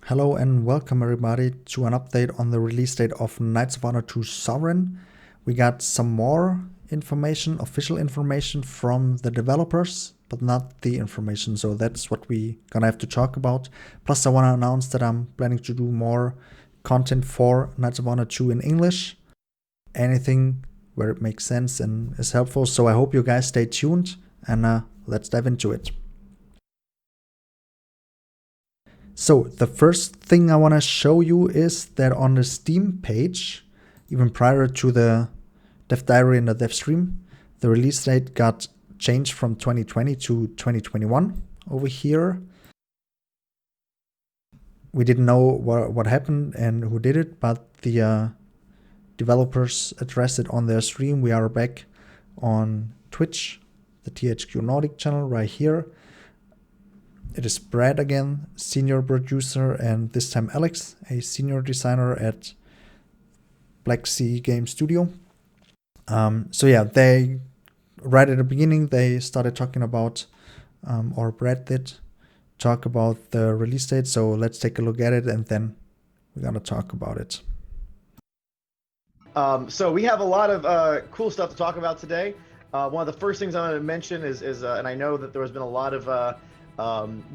Hello and welcome everybody to an update on the release date of Knights of Honor 2 Sovereign. We got some more information, official information from the developers, but not the information, so that's what we gonna have to talk about. Plus I wanna announce that I'm planning to do more content for Knights of Honor 2 in English. Anything where it makes sense and is helpful, so I hope you guys stay tuned and let's dive into it. So the first thing I want to show you is that on the Steam page, even prior to the dev diary and the dev stream, the release date got changed from 2020 to 2021 over here. We didn't know what happened and who did it, but the developers addressed it on their stream. We are back on Twitch, the THQ Nordic channel right here. It is Brad again, senior producer, and this time Alex, a senior designer at Black Sea Game Studio. So yeah, they, right at the beginning, they started talking about, or Brad did, talk about the release date. So let's take a look at it and then we're gonna talk about it. So we have a lot of cool stuff to talk about today. One of the first things I want to mention is and I know that there has been a lot of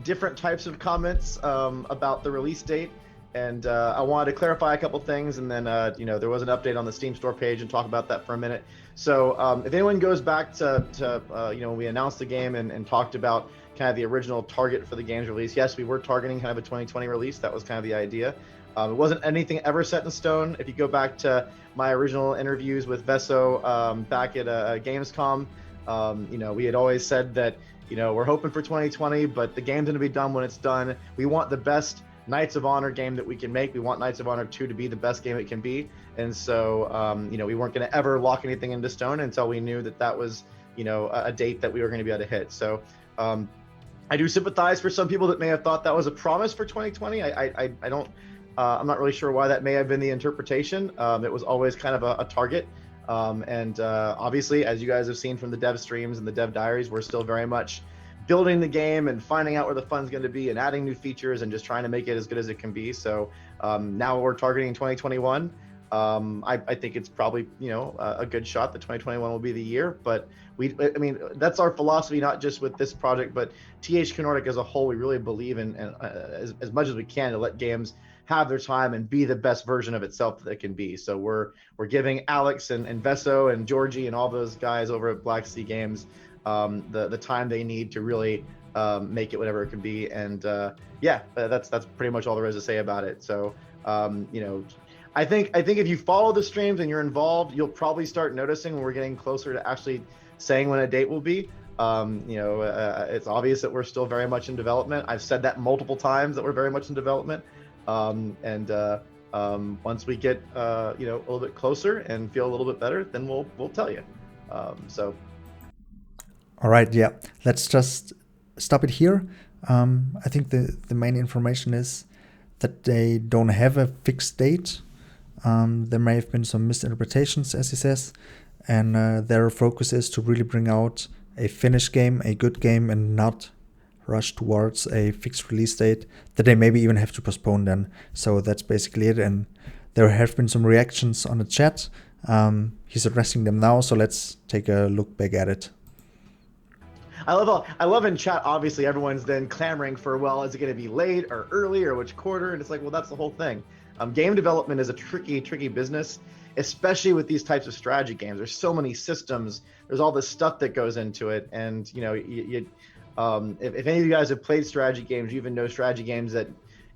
different types of comments about the release date, and I wanted to clarify a couple things, and then there was an update on the Steam store page and talk about that for a minute. So if anyone goes back to when we announced the game and talked about kind of the original target for the game's release, yes, we were targeting kind of a 2020 release. That was kind of the idea. It wasn't anything ever set in stone. If you go back to my original interviews with Vesso back at Gamescom, we had always said that we're hoping for 2020, but the game's going to be done when it's done. We want the best Knights of Honor game that we can make. We want Knights of Honor 2 to be the best game it can be. And so, we weren't going to ever lock anything into stone until we knew that that was, a date that we were going to be able to hit. So I do sympathize for some people that may have thought that was a promise for 2020. I don't, I'm not really sure why that may have been the interpretation. It was always kind of a target. Obviously, as you guys have seen from the dev streams and the dev diaries, we're still very much building the game and finding out where the fun's going to be and adding new features and just trying to make it as good as it can be. So now we're targeting 2021. I think it's probably a good shot that 2021 will be the year. But that's our philosophy, not just with this project, but THQ Nordic as a whole. We really believe in as much as we can to let games have their time and be the best version of itself that it can be. So we're giving Alex and Vesso and Georgie and all those guys over at Black Sea Games the time they need to really make it whatever it can be. And that's pretty much all there is to say about it. So I think if you follow the streams and you're involved, you'll probably start noticing when we're getting closer to actually saying when a date will be. It's obvious that we're still very much in development. I've said that multiple times that we're very much in development. Once we get a little bit closer and feel a little bit better, then we'll tell you. All right, yeah, let's just stop it here. I think the main information is that they don't have a fixed date. There may have been some misinterpretations, as he says, and their focus is to really bring out a finished game, a good game, and not rush towards a fixed release date that they maybe even have to postpone then. So that's basically it. And there have been some reactions on the chat. He's addressing them now, so let's take a look back at it. I love in chat, obviously everyone's then clamoring for, well, is it going to be late or early or which quarter? And it's like, well, that's the whole thing. Game development is a tricky business, especially with these types of strategy games. There's so many systems. There's all this stuff that goes into it. And, if any of you guys have played strategy games, you even know strategy games that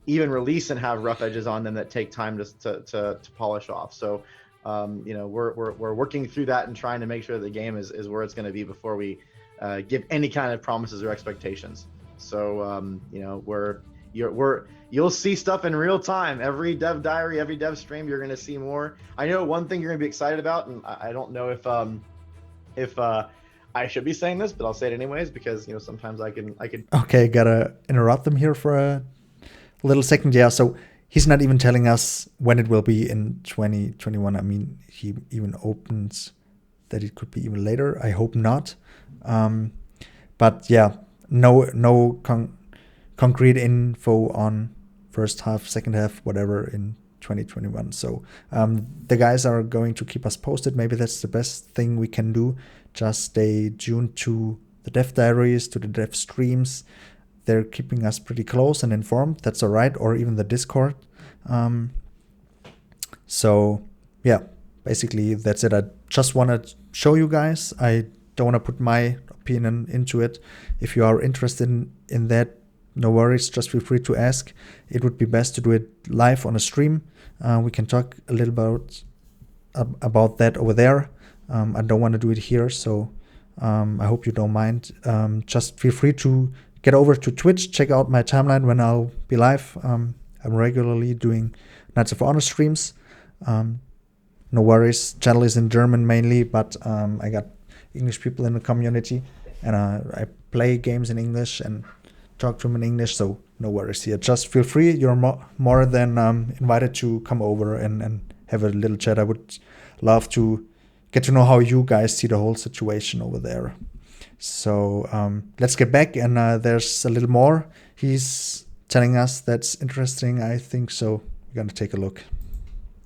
even release and have rough edges on them that take time to polish off. So, we're working through that and trying to make sure the game is where it's going to be before we give any kind of promises or expectations. So, you'll see stuff in real time. Every dev diary, every dev stream, you're going to see more. I know one thing you're going to be excited about, and I don't know if I should be saying this, but I'll say it anyways because sometimes I can. Okay, gotta interrupt them here for a little second. Yeah, so he's not even telling us when it will be in 2021. I mean, he even opens that it could be even later. I hope not. But yeah, no concrete info on first half, second half, whatever in 2021. So the guys are going to keep us posted. Maybe that's the best thing we can do. Just stay tuned to the dev diaries, to the dev streams. They're keeping us pretty close and informed. That's all right. Or even the Discord. So yeah, basically that's it. I just want to show you guys. I don't want to put my opinion into it. If you are interested in that, no worries, just feel free to ask. It would be best to do it live on a stream. We can talk a little about that over there. I don't want to do it here, so I hope you don't mind. Just feel free to get over to Twitch, check out my timeline when I'll be live. I'm regularly doing Knights of Honor streams. No worries, channel is in German mainly, but I got English people in the community, and I play games in English and talk to them in English, so no worries here. Just feel free. You're more than invited to come over and have a little chat. I would love to get to know how you guys see the whole situation over there. So let's get back, and there's a little more he's telling us that's interesting, I think, so we're going to take a look.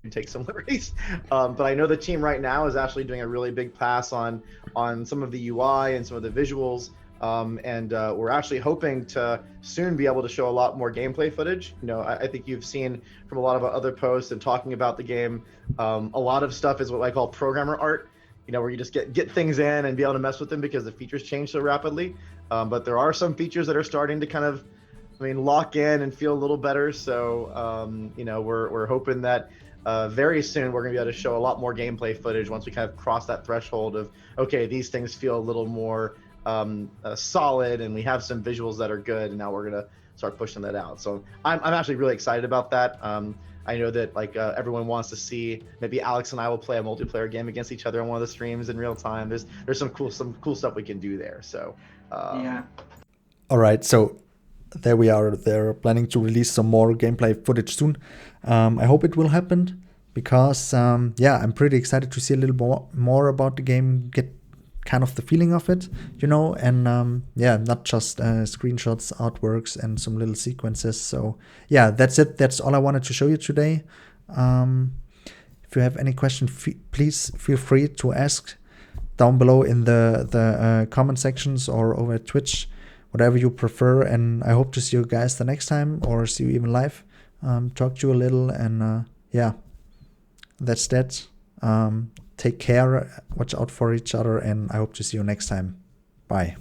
Take some liberties, but I know the team right now is actually doing a really big pass on some of the UI and some of the visuals, and we're actually hoping to soon be able to show a lot more gameplay footage. You know, I think you've seen from a lot of other posts and talking about the game, a lot of stuff is what I call programmer art, you know, where you just get things in and be able to mess with them because the features change so rapidly, but there are some features that are starting to kind of, lock in and feel a little better. So you know, we're hoping that very soon we're going to be able to show a lot more gameplay footage once we kind of cross that threshold of, okay, these things feel a little more solid and we have some visuals that are good, and now we're going to start pushing that out. So I'm actually really excited about that. I know that everyone wants to see, maybe Alex and I will play a multiplayer game against each other on one of the streams in real time. There's some cool stuff we can do there. So yeah. All right, so there we are. They're planning to release some more gameplay footage soon. I hope it will happen because, yeah, I'm pretty excited to see a little more about the game, get kind of the feeling of it, you know, and yeah, not just screenshots, artworks, and some little sequences. So yeah, that's it. That's all I wanted to show you today. If you have any question, please feel free to ask down below in the comment sections or over at Twitch, whatever you prefer. And I hope to see you guys the next time, or see you even live, talk to you a little, and yeah, that's that. Take care, watch out for each other, and I hope to see you next time. Bye.